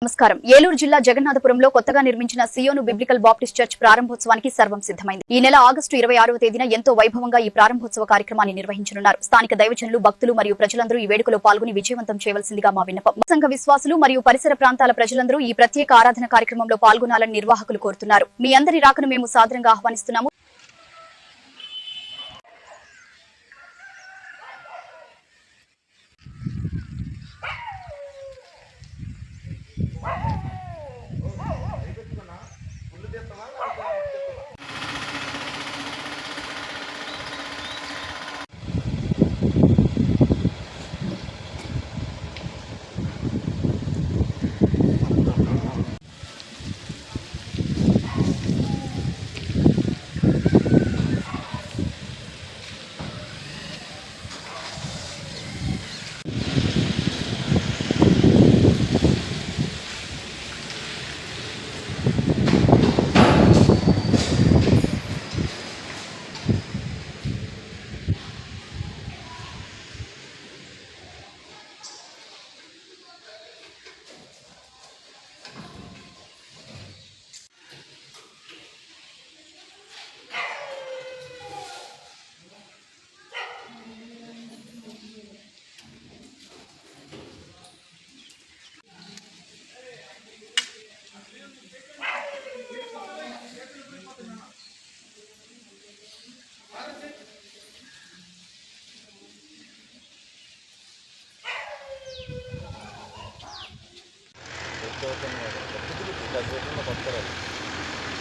నమస్కారం. ఏలూరు జిల్లా జగన్నాథపురంలో కొత్తగా నిర్మించిన సియోను బిబ్లికల్ బాప్టిస్ట్ చర్చ్ ప్రారంభోత్సవానికి సర్వం సిద్ధమైంది. ఈ నెల ఆగస్టు 26వ తేదీన ఎంతో వైభవంగా ఈ ప్రారంభోత్సవ కార్యక్రమాన్ని నిర్వహించనున్నారు. స్థానిక దైవజనులు, భక్తులు మరియు ప్రజలందరూ ఈ వేడుకలో పాల్గొని విజయవంతం చేయవలసిందిగా మా విన్నపం. సంఘ విశ్వాసులు మరియు పరిసర ప్రాంతాల ప్రజలందరూ ఈ ప్రత్యేక ఆరాధన కార్యక్రమంలో పాల్గొనాలని నిర్వాహకులు కోరుతున్నారు. మీ అందరి రాకను మేము సాదరంగా ఆహ్వానిస్తున్నాము.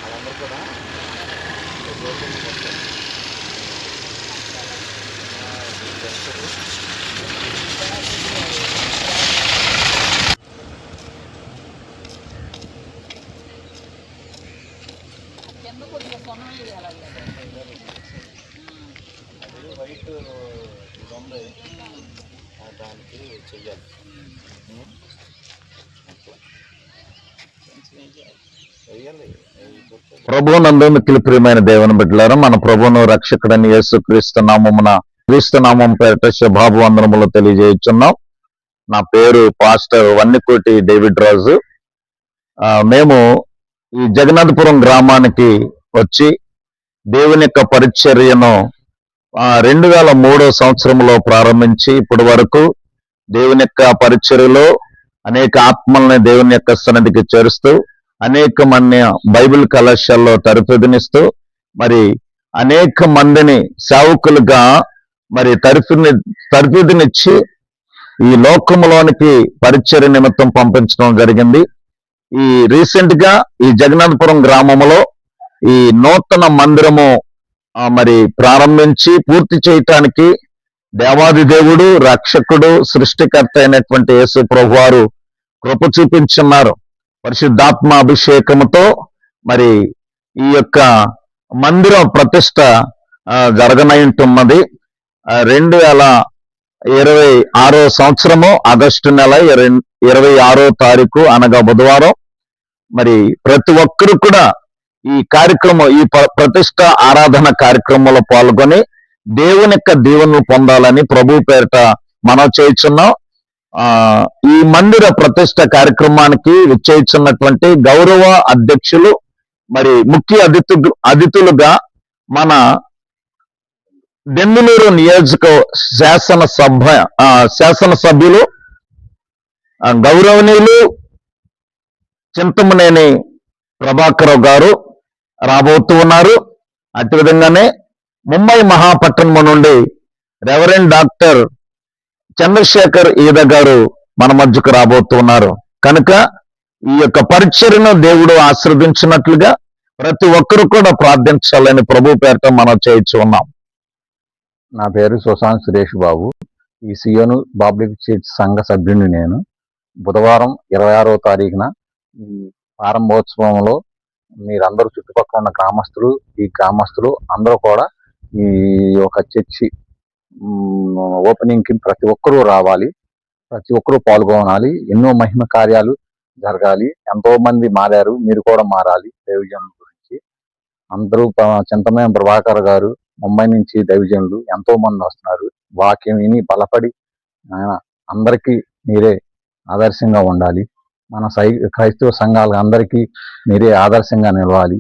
వాళ్ళందరూ కూడా వైట్ ఉంది దానికి చెయ్యాలి. ప్రభువునందు మిక్కిలి ప్రియమైన దేవుని బిడ్డలారా, మన ప్రభువును రక్షకుడని యేసుక్రీస్తు నామమున క్రీస్తు నామం పేరిట శుభాభివందనములు తెలియజేయుచున్నాం. నా పేరు పాస్టర్ వన్నికోటి డేవిడ్ రాజు. మేము ఈ జగన్నాథపురం గ్రామానికి వచ్చి దేవుని యొక్క పరిచర్యను 2003 సంవత్సరంలో ప్రారంభించి ఇప్పటి వరకు దేవుని యొక్క పరిచర్యలో అనేక ఆత్మల్ని దేవుని యొక్క సన్నిధికి చేరుస్తూ అనేక మంది బైబిల్ కళాశాలలో తరఫేదినిస్తూ మరి అనేక మందిని సేవకులుగా మరి తరఫేదినిచ్చి ఈ లోకంలోనికి పరిచర్య నిమిత్తం పంపించడం జరిగింది. ఈ రీసెంట్ గా ఈ జగన్నాథపురం గ్రామంలో ఈ నూతన మందిరము మరి ప్రారంభించి పూర్తి చేయటానికి దేవాది దేవుడు, రక్షకుడు, సృష్టికర్త అయినటువంటి యేసు ప్రభువారు కృప చూపించున్నారు. పరిశుద్ధాత్మ అభిషేకముతో మరి ఈ యొక్క మందిరం ప్రతిష్ట జరగనయుంటున్నది. 2026 సంవత్సరము ఆగస్టు నెల 26వ తారీఖు అనగా బుధవారం. మరి ప్రతి ఒక్కరు కూడా ఈ కార్యక్రమం, ఈ ప్రతిష్ట ఆరాధన కార్యక్రమంలో పాల్గొని దేవుని యొక్క దీవెనలు పొందాలని ప్రభు పేరిట మనం చేయుచున్నాం. ఈ మందిర ప్రతిష్ట కార్యక్రమానికి విచ్చేయుచున్నటువంటి గౌరవ అధ్యక్షులు మరి ముఖ్య అతిథులుగా మన దెందులూరు నియోజక శాసనసభ్యులు గౌరవనీయులు చింతమనేని ప్రభాకర్ గారు రాబోతూ ఉన్నారు. అటు విధంగానే ముంబై మహాపట్టణం నుండి రెవరెండ్ డాక్టర్ చంద్రశేఖర్ ఈద గారు మన మధ్యకు రాబోతున్నారు. కనుక ఈ యొక్క పరిచర్యను దేవుడు ఆశీర్వదించినట్లుగా ప్రతి ఒక్కరు కూడా ప్రార్థించాలని ప్రభు పేరిట మనం చేయించి ఉన్నాం. నా పేరు సుశాంత్ సురేష్ బాబు. ఈ సియోను బాప్టిస్ట్ చర్చ్ సంఘ సభ్యుని నేను. బుధవారం 26వ తారీఖున ఈ ప్రారంభోత్సవంలో మీరందరూ చుట్టుపక్కల ఉన్న గ్రామస్తులు అందరూ కూడా ఈ యొక్క చర్చి ఓపెనింగ్ కి ప్రతి ఒక్కరూ రావాలి, ప్రతి ఒక్కరూ పాల్గొనాలి. ఎన్నో మహిమ కార్యాలు జరగాలి. ఎంతో మంది మారారు, మీరు కూడా మారాలి. దైవజనుల గురించి అందరూ చింతమనేని ప్రభాకర్ గారు, ముంబై నుంచి దైవజనులు ఎంతో మంది వస్తున్నారు. వాక్యం విని బలపడి అందరికీ మీరే ఆదర్శంగా ఉండాలి. మన క్రైస్తవ సంఘాలకు అందరికీ మీరే ఆదర్శంగా నిలవాలి.